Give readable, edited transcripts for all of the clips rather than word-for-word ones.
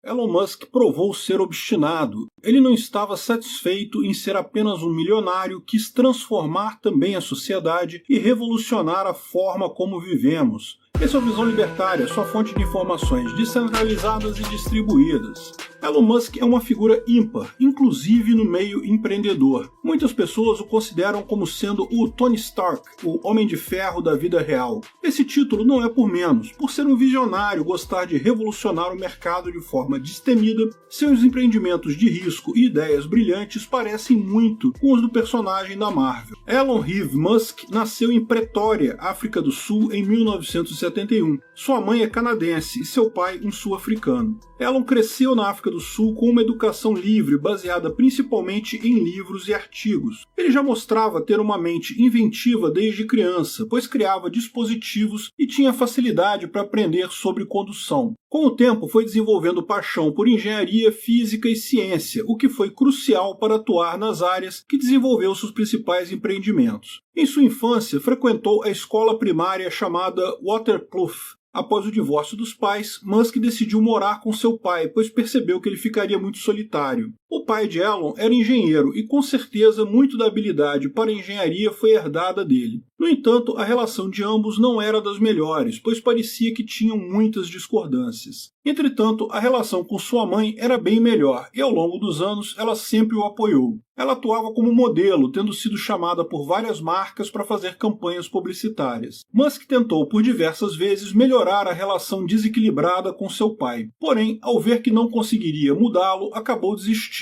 Elon Musk provou ser obstinado. Ele não estava satisfeito em ser apenas um milionário, quis transformar também a sociedade e revolucionar a forma como vivemos. Esse é o Visão Libertária, sua fonte de informações descentralizadas e distribuídas. Elon Musk é uma figura ímpar, inclusive no meio empreendedor. Muitas pessoas o consideram como sendo o Tony Stark, o Homem de Ferro da vida real. Esse título não é por menos. Por ser um visionário, gostar de revolucionar o mercado de forma destemida, seus empreendimentos de risco e ideias brilhantes parecem muito com os do personagem da Marvel. Elon Reeve Musk nasceu em Pretória, África do Sul, em 1971. Sua mãe é canadense e seu pai um sul-africano. Elon cresceu na África do Sul com uma educação livre baseada principalmente em livros e artigos. Ele já mostrava ter uma mente inventiva desde criança, pois criava dispositivos e tinha facilidade para aprender sobre condução. Com o tempo, foi desenvolvendo paixão por engenharia, física e ciência, o que foi crucial para atuar nas áreas que desenvolveu seus principais empreendimentos. Em sua infância, frequentou a escola primária chamada Waterkloof. Após o divórcio dos pais, Musk decidiu morar com seu pai, pois percebeu que ele ficaria muito solitário. O pai de Elon era engenheiro e, com certeza, muito da habilidade para a engenharia foi herdada dele. No entanto, a relação de ambos não era das melhores, pois parecia que tinham muitas discordâncias. Entretanto, a relação com sua mãe era bem melhor e, ao longo dos anos, ela sempre o apoiou. Ela atuava como modelo, tendo sido chamada por várias marcas para fazer campanhas publicitárias. Musk tentou por diversas vezes melhorar a relação desequilibrada com seu pai. Porém, ao ver que não conseguiria mudá-lo, acabou desistindo.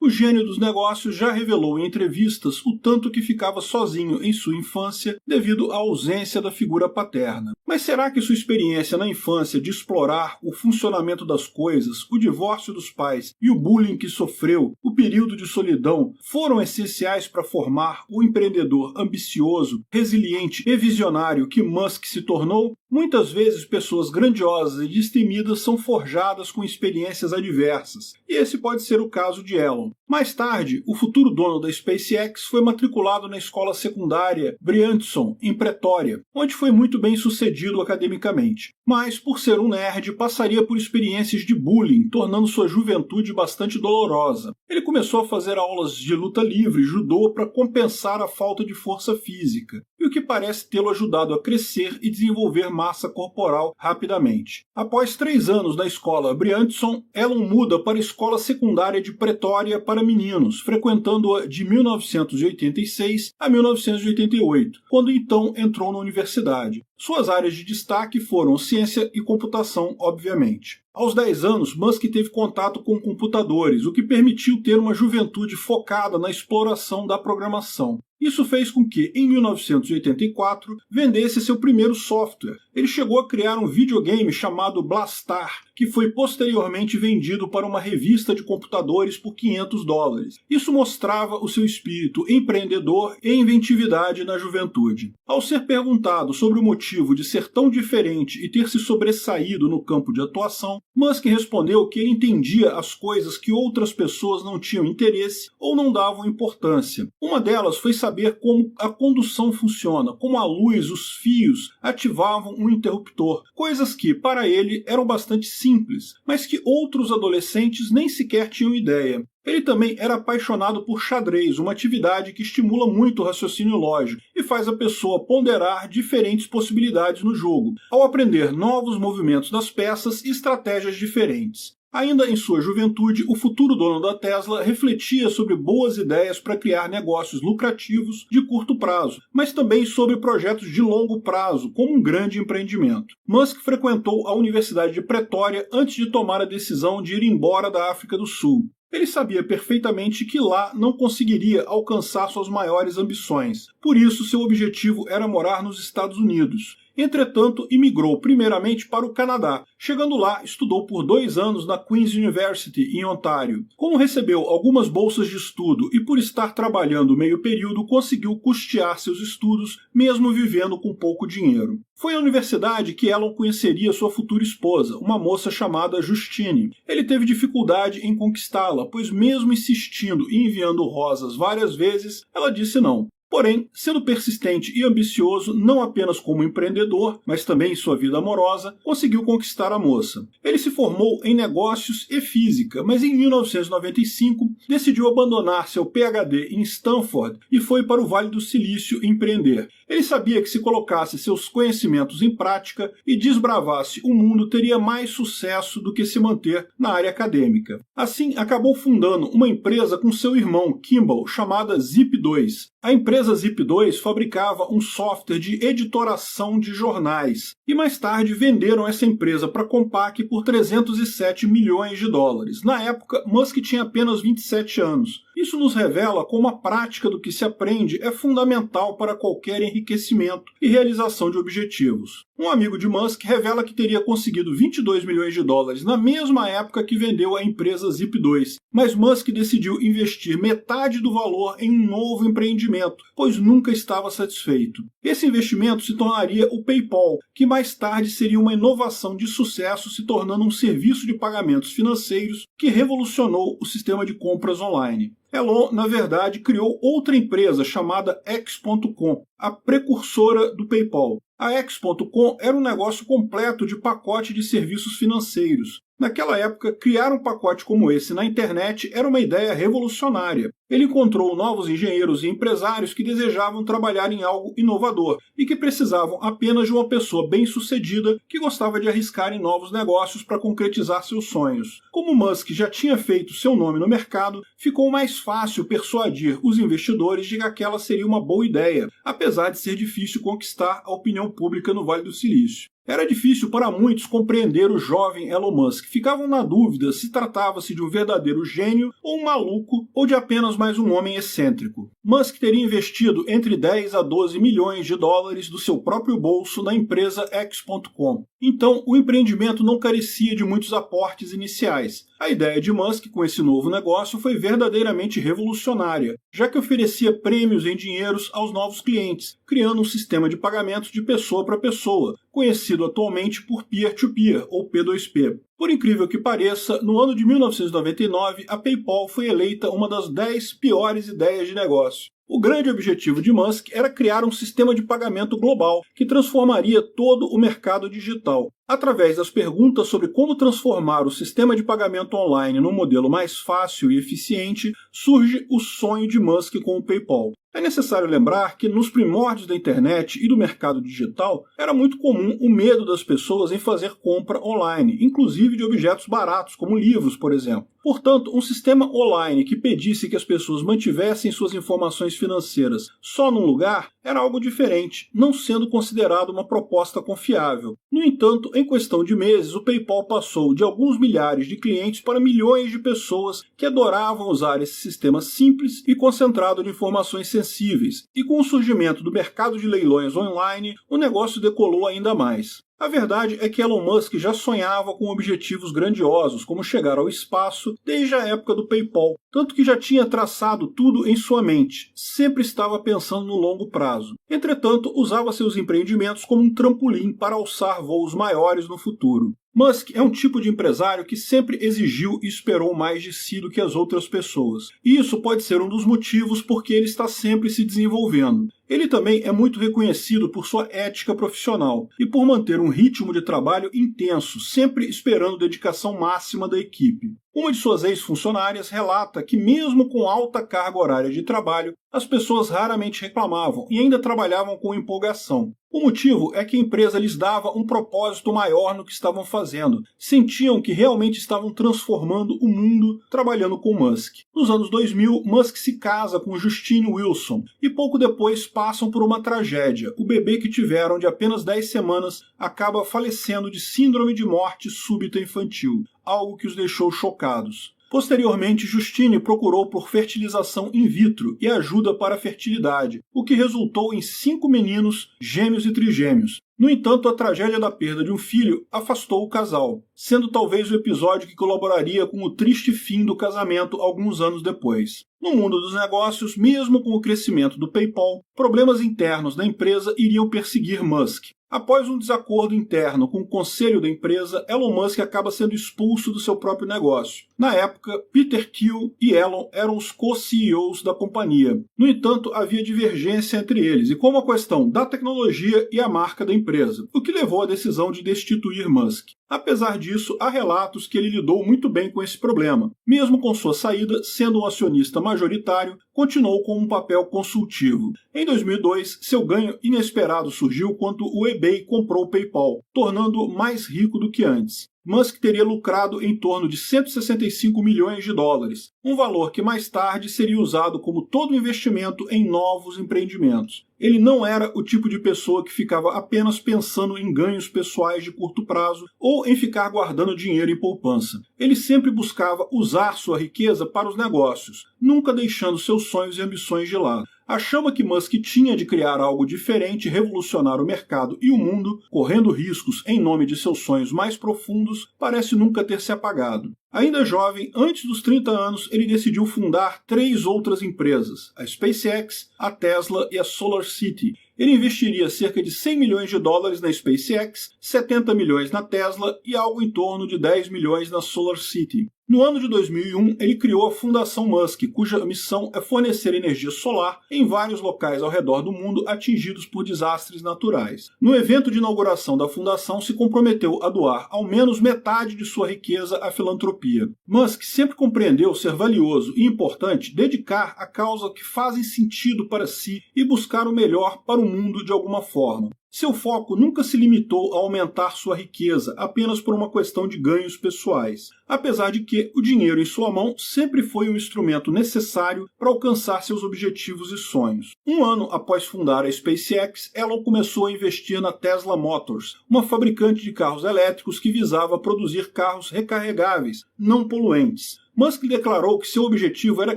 O gênio dos negócios já revelou em entrevistas o tanto que ficava sozinho em sua infância devido à ausência da figura paterna. Mas será que sua experiência na infância de explorar o funcionamento das coisas, o divórcio dos pais e o bullying que sofreu, o período de solidão, foram essenciais para formar o empreendedor ambicioso, resiliente e visionário que Musk se tornou? Muitas vezes pessoas grandiosas e destemidas são forjadas com experiências adversas, e esse pode ser o caso de Elon. Mais tarde, o futuro dono da SpaceX foi matriculado na escola secundária Bryanson, em Pretória, onde foi muito bem sucedido academicamente. Mas, por ser um nerd, passaria por experiências de bullying, tornando sua juventude bastante dolorosa. Ele começou a fazer aulas de luta livre e judô para compensar a falta de força física, e o que parece tê-lo ajudado a crescer e desenvolver massa corporal rapidamente. Após 3 anos na escola Bryanson, Elon muda para a escola secundária de Pretória para meninos, frequentando-a de 1986 a 1988, quando então entrou na universidade. Suas áreas de destaque foram ciência e computação, obviamente. Aos 10 anos, Musk teve contato com computadores, o que permitiu ter uma juventude focada na exploração da programação. Isso fez com que, em 1984, vendesse seu primeiro software. Ele chegou a criar um videogame chamado Blastar, que foi posteriormente vendido para uma revista de computadores por $500. Isso mostrava o seu espírito empreendedor e inventividade na juventude. Ao ser perguntado sobre o motivo de ser tão diferente e ter se sobressaído no campo de atuação, Musk respondeu que ele entendia as coisas que outras pessoas não tinham interesse ou não davam importância. Uma delas foi saber como a condução funciona, como a luz, os fios ativavam um interruptor, coisas que, para ele, eram bastante simples, mas que outros adolescentes nem sequer tinham ideia. Ele também era apaixonado por xadrez, uma atividade que estimula muito o raciocínio lógico e faz a pessoa ponderar diferentes possibilidades no jogo, ao aprender novos movimentos das peças e estratégias diferentes. Ainda em sua juventude, o futuro dono da Tesla refletia sobre boas ideias para criar negócios lucrativos de curto prazo, mas também sobre projetos de longo prazo, como um grande empreendimento. Musk frequentou a Universidade de Pretória antes de tomar a decisão de ir embora da África do Sul. Ele sabia perfeitamente que lá não conseguiria alcançar suas maiores ambições. Por isso, seu objetivo era morar nos Estados Unidos. Entretanto, imigrou primeiramente para o Canadá. Chegando lá, estudou por 2 anos na Queen's University, em Ontário. Como recebeu algumas bolsas de estudo e por estar trabalhando meio período, conseguiu custear seus estudos, mesmo vivendo com pouco dinheiro. Foi na universidade que Elon conheceria sua futura esposa, uma moça chamada Justine. Ele teve dificuldade em conquistá-la, pois mesmo insistindo e enviando rosas várias vezes, ela disse não. Porém, sendo persistente e ambicioso, não apenas como empreendedor, mas também em sua vida amorosa, conseguiu conquistar a moça. Ele se formou em negócios e física, mas em 1995 decidiu abandonar seu PhD em Stanford e foi para o Vale do Silício empreender. Ele sabia que se colocasse seus conhecimentos em prática e desbravasse o mundo, teria mais sucesso do que se manter na área acadêmica. Assim, acabou fundando uma empresa com seu irmão, Kimball, chamada Zip2. A empresa Zip2 fabricava um software de editoração de jornais e mais tarde venderam essa empresa para a Compaq por 307 milhões de dólares. Na época, Musk tinha apenas 27 anos. Isso nos revela como a prática do que se aprende é fundamental para qualquer enriquecimento e realização de objetivos. Um amigo de Musk revela que teria conseguido 22 milhões de dólares na mesma época que vendeu a empresa Zip2, mas Musk decidiu investir metade do valor em um novo empreendimento, pois nunca estava satisfeito. Esse investimento se tornaria o PayPal, que mais tarde seria uma inovação de sucesso, se tornando um serviço de pagamentos financeiros que revolucionou o sistema de compras online. Elon, na verdade, criou outra empresa chamada X.com, a precursora do PayPal. A X.com era um negócio completo de pacote de serviços financeiros. Naquela época, criar um pacote como esse na internet era uma ideia revolucionária. Ele encontrou novos engenheiros e empresários que desejavam trabalhar em algo inovador e que precisavam apenas de uma pessoa bem-sucedida que gostava de arriscar em novos negócios para concretizar seus sonhos. Como Musk já tinha feito seu nome no mercado, ficou mais fácil persuadir os investidores de que aquela seria uma boa ideia, apesar de ser difícil conquistar a opinião pública no Vale do Silício. Era difícil para muitos compreender o jovem Elon Musk. Ficavam na dúvida se tratava-se de um verdadeiro gênio ou um maluco ou de apenas mais um homem excêntrico. Musk teria investido entre 10 a 12 milhões de dólares do seu próprio bolso na empresa X.com. Então, o empreendimento não carecia de muitos aportes iniciais. A ideia de Musk com esse novo negócio foi verdadeiramente revolucionária, já que oferecia prêmios em dinheiros aos novos clientes, criando um sistema de pagamentos de pessoa para pessoa, conhecido atualmente por peer-to-peer, ou P2P. Por incrível que pareça, no ano de 1999, a PayPal foi eleita uma das 10 piores ideias de negócio. O grande objetivo de Musk era criar um sistema de pagamento global que transformaria todo o mercado digital. Através das perguntas sobre como transformar o sistema de pagamento online num modelo mais fácil e eficiente, surge o sonho de Musk com o PayPal. É necessário lembrar que nos primórdios da internet e do mercado digital era muito comum o medo das pessoas em fazer compra online, inclusive de objetos baratos, como livros, por exemplo. Portanto, um sistema online que pedisse que as pessoas mantivessem suas informações financeiras só num lugar era algo diferente, não sendo considerado uma proposta confiável. No entanto, em questão de meses, o PayPal passou de alguns milhares de clientes para milhões de pessoas que adoravam usar esse sistema simples e concentrado de informações sensíveis. E com o surgimento do mercado de leilões online, o negócio decolou ainda mais. A verdade é que Elon Musk já sonhava com objetivos grandiosos, como chegar ao espaço, desde a época do PayPal, tanto que já tinha traçado tudo em sua mente, sempre estava pensando no longo prazo. Entretanto, usava seus empreendimentos como um trampolim para alçar voos maiores no futuro. Musk é um tipo de empresário que sempre exigiu e esperou mais de si do que as outras pessoas. E isso pode ser um dos motivos porque ele está sempre se desenvolvendo. Ele também é muito reconhecido por sua ética profissional e por manter um ritmo de trabalho intenso, sempre esperando dedicação máxima da equipe. Uma de suas ex-funcionárias relata que mesmo com alta carga horária de trabalho, as pessoas raramente reclamavam e ainda trabalhavam com empolgação. O motivo é que a empresa lhes dava um propósito maior no que estavam fazendo. Sentiam que realmente estavam transformando o mundo trabalhando com Musk. Nos anos 2000, Musk se casa com Justine Wilson e pouco depois passam por uma tragédia. O bebê que tiveram de apenas 10 semanas acaba falecendo de síndrome de morte súbita infantil, algo que os deixou chocados. Posteriormente, Justine procurou por fertilização in vitro e ajuda para a fertilidade, o que resultou em 5 meninos, gêmeos e trigêmeos. No entanto, a tragédia da perda de um filho afastou o casal. sendo talvez o episódio que colaboraria com o triste fim do casamento alguns anos depois. No mundo dos negócios, mesmo com o crescimento do PayPal, problemas internos da empresa iriam perseguir Musk. Após um desacordo interno com o conselho da empresa, Elon Musk acaba sendo expulso do seu próprio negócio. Na época, Peter Thiel e Elon eram os co-CEOs da companhia. No entanto, havia divergência entre eles, e como a questão da tecnologia e a marca da empresa, o que levou à decisão de destituir Musk. Apesar disso, há relatos que ele lidou muito bem com esse problema. Mesmo com sua saída, sendo um acionista majoritário, continuou com um papel consultivo. Em 2002, seu ganho inesperado surgiu quando o eBay comprou o PayPal, tornando-o mais rico do que antes. Musk teria lucrado em torno de 165 milhões de dólares, um valor que mais tarde seria usado como todo investimento em novos empreendimentos. Ele não era o tipo de pessoa que ficava apenas pensando em ganhos pessoais de curto prazo ou em ficar guardando dinheiro em poupança. Ele sempre buscava usar sua riqueza para os negócios, nunca deixando seus sonhos e ambições de lado. A chama que Musk tinha de criar algo diferente e revolucionar o mercado e o mundo, correndo riscos em nome de seus sonhos mais profundos, parece nunca ter se apagado. Ainda jovem, antes dos 30 anos, ele decidiu fundar 3 outras empresas, a SpaceX, a Tesla e a SolarCity. Ele investiria cerca de 100 milhões de dólares na SpaceX, 70 milhões na Tesla e algo em torno de 10 milhões na SolarCity. No ano de 2001, ele criou a Fundação Musk, cuja missão é fornecer energia solar em vários locais ao redor do mundo atingidos por desastres naturais. No evento de inauguração da fundação, se comprometeu a doar ao menos metade de sua riqueza à filantropia. Musk sempre compreendeu ser valioso e importante dedicar a causas que fazem sentido para si e buscar o melhor para o mundo de alguma forma. Seu foco nunca se limitou a aumentar sua riqueza apenas por uma questão de ganhos pessoais, apesar de que o dinheiro em sua mão sempre foi um instrumento necessário para alcançar seus objetivos e sonhos. Um ano após fundar a SpaceX, Elon começou a investir na Tesla Motors, uma fabricante de carros elétricos que visava produzir carros recarregáveis, não poluentes. Musk declarou que seu objetivo era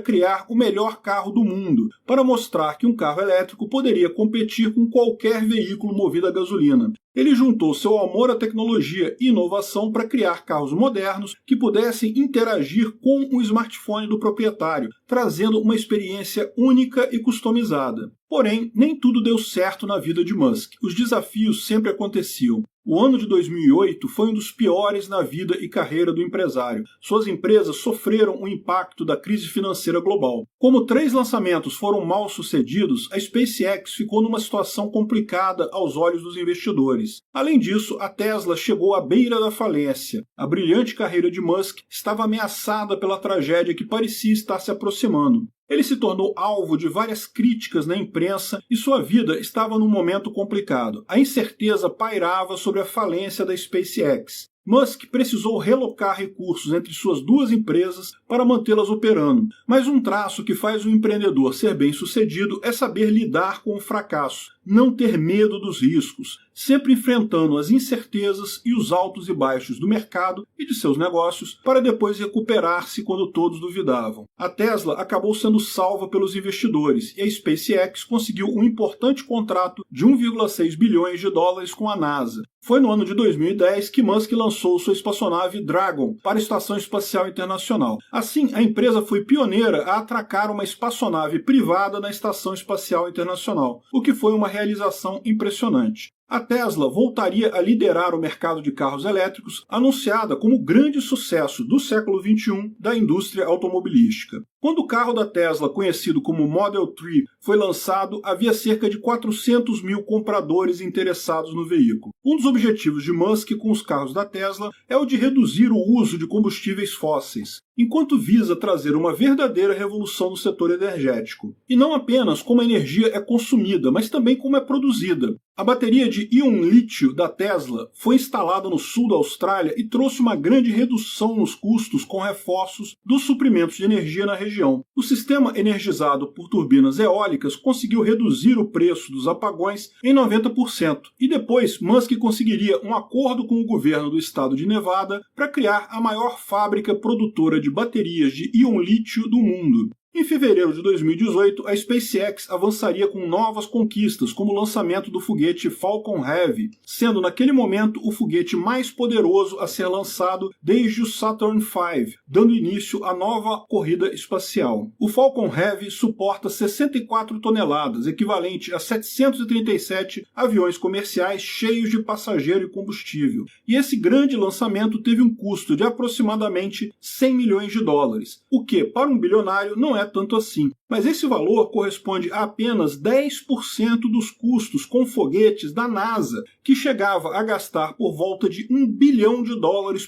criar o melhor carro do mundo, para mostrar que um carro elétrico poderia competir com qualquer veículo movido a gasolina. Ele juntou seu amor à tecnologia e inovação para criar carros modernos que pudessem interagir com o smartphone do proprietário, trazendo uma experiência única e customizada. Porém, nem tudo deu certo na vida de Musk. Os desafios sempre aconteciam. O ano de 2008 foi um dos piores na vida e carreira do empresário. Suas empresas sofreram o impacto da crise financeira global. Como 3 lançamentos foram mal sucedidos, a SpaceX ficou numa situação complicada aos olhos dos investidores. Além disso, a Tesla chegou à beira da falência. A brilhante carreira de Musk estava ameaçada pela tragédia que parecia estar se aproximando. Ele se tornou alvo de várias críticas na imprensa e sua vida estava num momento complicado. A incerteza pairava sobre a falência da SpaceX. Musk precisou relocar recursos entre suas 2 empresas para mantê-las operando, mas um traço que faz o empreendedor ser bem-sucedido é saber lidar com o fracasso, não ter medo dos riscos, sempre enfrentando as incertezas e os altos e baixos do mercado e de seus negócios para depois recuperar-se quando todos duvidavam. A Tesla acabou sendo salva pelos investidores e a SpaceX conseguiu um importante contrato de 1,6 bilhões de dólares com a NASA. Foi no ano de 2010 que Musk lançou sua espaçonave Dragon para a Estação Espacial Internacional. Assim, a empresa foi pioneira a atracar uma espaçonave privada na Estação Espacial Internacional, o que foi uma realização impressionante. A Tesla voltaria a liderar o mercado de carros elétricos, anunciada como o grande sucesso do século XXI da indústria automobilística. Quando o carro da Tesla, conhecido como Model 3, foi lançado, havia cerca de 400 mil compradores interessados no veículo. Um dos objetivos de Musk com os carros da Tesla é o de reduzir o uso de combustíveis fósseis, enquanto visa trazer uma verdadeira revolução no setor energético. E não apenas como a energia é consumida, mas também como é produzida. A bateria de íon lítio da Tesla foi instalada no sul da Austrália e trouxe uma grande redução nos custos com reforços dos suprimentos de energia na região. O sistema energizado por turbinas eólicas conseguiu reduzir o preço dos apagões em 90%, e depois Musk conseguiria um acordo com o governo do estado de Nevada para criar a maior fábrica produtora de baterias de íon lítio do mundo. Em fevereiro de 2018, a SpaceX avançaria com novas conquistas, como o lançamento do foguete Falcon Heavy, sendo naquele momento o foguete mais poderoso a ser lançado desde o Saturn V, dando início à nova corrida espacial. O Falcon Heavy suporta 64 toneladas, equivalente a 737 aviões comerciais cheios de passageiro e combustível. E esse grande lançamento teve um custo de aproximadamente 100 milhões de dólares, o que, para um bilionário, não é tanto assim. Mas esse valor corresponde a apenas 10% dos custos com foguetes da NASA, que chegava a gastar por volta de $1 bilhão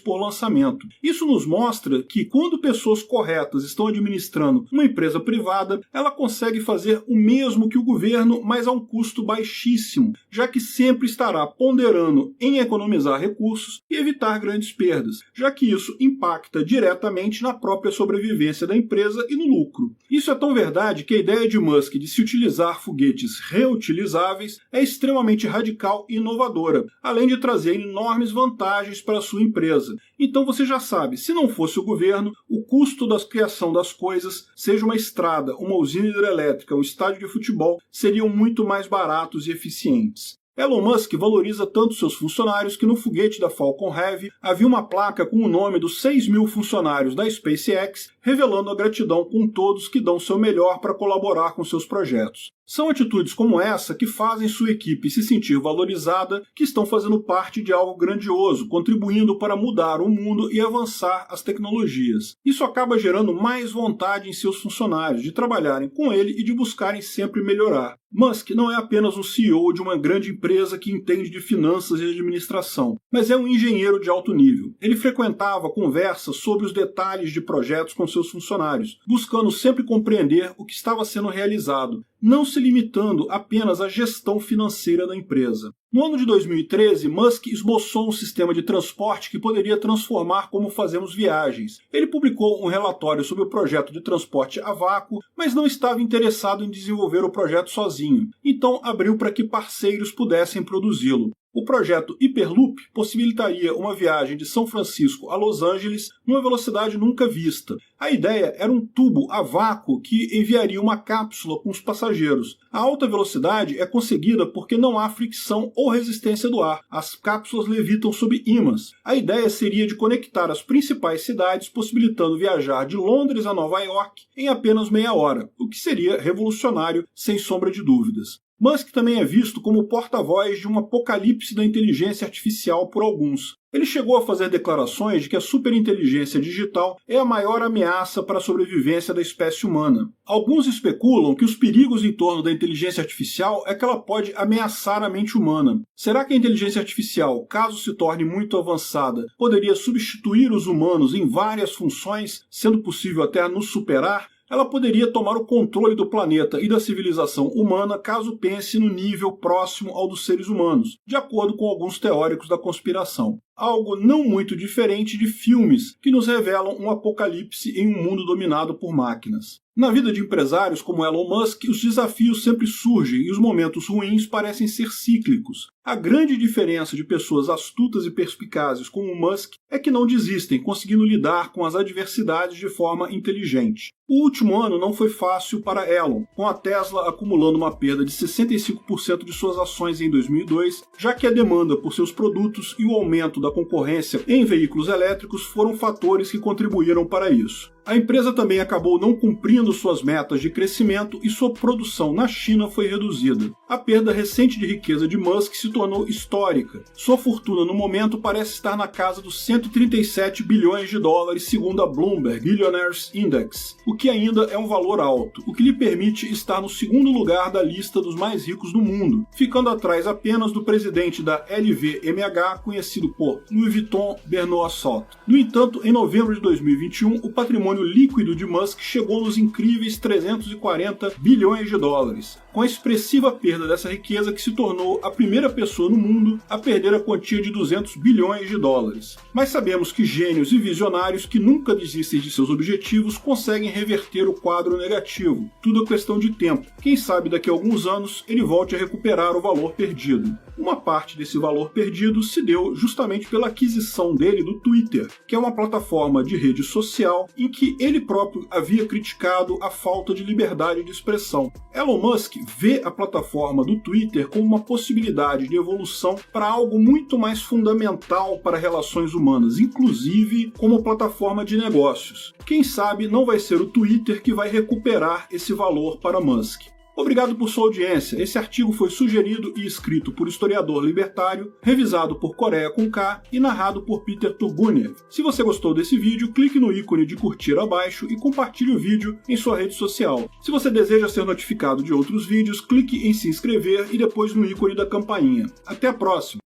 por lançamento. Isso nos mostra que quando pessoas corretas estão administrando uma empresa privada, ela consegue fazer o mesmo que o governo, mas a um custo baixíssimo, já que sempre estará ponderando em economizar recursos e evitar grandes perdas, já que isso impacta diretamente na própria sobrevivência da empresa e no lucro. Isso é tão verdade que a ideia de Musk de se utilizar foguetes reutilizáveis é extremamente radical e inovadora, além de trazer enormes vantagens para a sua empresa. Então você já sabe, se não fosse o governo, o custo da criação das coisas, seja uma estrada, uma usina hidrelétrica, um estádio de futebol, seriam muito mais baratos e eficientes. Elon Musk valoriza tanto seus funcionários que no foguete da Falcon Heavy havia uma placa com o nome dos 6.000 funcionários da SpaceX, revelando a gratidão com todos que dão seu melhor para colaborar com seus projetos. São atitudes como essa que fazem sua equipe se sentir valorizada, que estão fazendo parte de algo grandioso, contribuindo para mudar o mundo e avançar as tecnologias. Isso acaba gerando mais vontade em seus funcionários de trabalharem com ele e de buscarem sempre melhorar. Musk não é apenas um CEO de uma grande empresa que entende de finanças e administração, mas é um engenheiro de alto nível. Ele frequentava conversas sobre os detalhes de projetos com seus funcionários, buscando sempre compreender o que estava sendo realizado, não se limitando apenas à gestão financeira da empresa. No ano de 2013, Musk esboçou um sistema de transporte que poderia transformar como fazemos viagens. Ele publicou um relatório sobre o projeto de transporte a vácuo, mas não estava interessado em desenvolver o projeto sozinho, então abriu para que parceiros pudessem produzi-lo. O projeto Hyperloop possibilitaria uma viagem de São Francisco a Los Angeles numa velocidade nunca vista. A ideia era um tubo a vácuo que enviaria uma cápsula com os passageiros. A alta velocidade é conseguida porque não há fricção ou resistência do ar. As cápsulas levitam sob ímãs. A ideia seria de conectar as principais cidades, possibilitando viajar de Londres a Nova York em apenas meia hora, o que seria revolucionário, sem sombra de dúvidas. Musk também é visto como porta-voz de um apocalipse da inteligência artificial por alguns. Ele chegou a fazer declarações de que a superinteligência digital é a maior ameaça para a sobrevivência da espécie humana. Alguns especulam que os perigos em torno da inteligência artificial é que ela pode ameaçar a mente humana. Será que a inteligência artificial, caso se torne muito avançada, poderia substituir os humanos em várias funções, sendo possível até nos superar? Ela poderia tomar o controle do planeta e da civilização humana caso pense no nível próximo ao dos seres humanos, de acordo com alguns teóricos da conspiração. Algo não muito diferente de filmes que nos revelam um apocalipse em um mundo dominado por máquinas. Na vida de empresários como Elon Musk, os desafios sempre surgem e os momentos ruins parecem ser cíclicos. A grande diferença de pessoas astutas e perspicazes como Musk é que não desistem, conseguindo lidar com as adversidades de forma inteligente. O último ano não foi fácil para Elon, com a Tesla acumulando uma perda de 65% de suas ações em 2002, já que a demanda por seus produtos e o aumento da concorrência em veículos elétricos foram fatores que contribuíram para isso. A empresa também acabou não cumprindo suas metas de crescimento e sua produção na China foi reduzida. A perda recente de riqueza de Musk se tornou histórica. Sua fortuna no momento parece estar na casa dos 137 bilhões de dólares, segundo a Bloomberg Billionaires Index, o que ainda é um valor alto, o que lhe permite estar no segundo lugar da lista dos mais ricos do mundo, ficando atrás apenas do presidente da LVMH, conhecido por Louis Vuitton Bernard Arnault. No entanto, em novembro de 2021, o patrimônio líquido de Musk chegou nos incríveis 340 bilhões de dólares, com a expressiva perda dessa riqueza que se tornou a primeira pessoa no mundo a perder a quantia de 200 bilhões de dólares. Mas sabemos que gênios e visionários que nunca desistem de seus objetivos conseguem reverter o quadro negativo. Tudo é questão de tempo. Quem sabe daqui a alguns anos ele volte a recuperar o valor perdido. Uma parte desse valor perdido se deu justamente pela aquisição dele do Twitter, que é uma plataforma de rede social em que que ele próprio havia criticado a falta de liberdade de expressão. Elon Musk vê a plataforma do Twitter como uma possibilidade de evolução para algo muito mais fundamental para relações humanas, inclusive como plataforma de negócios. Quem sabe não vai ser o Twitter que vai recuperar esse valor para Musk. Obrigado por sua audiência. Esse artigo foi sugerido e escrito por historiador libertário, revisado por Coreia com K e narrado por Peter Turguniev. Se você gostou desse vídeo, clique no ícone de curtir abaixo e compartilhe o vídeo em sua rede social. Se você deseja ser notificado de outros vídeos, clique em se inscrever e depois no ícone da campainha. Até a próxima!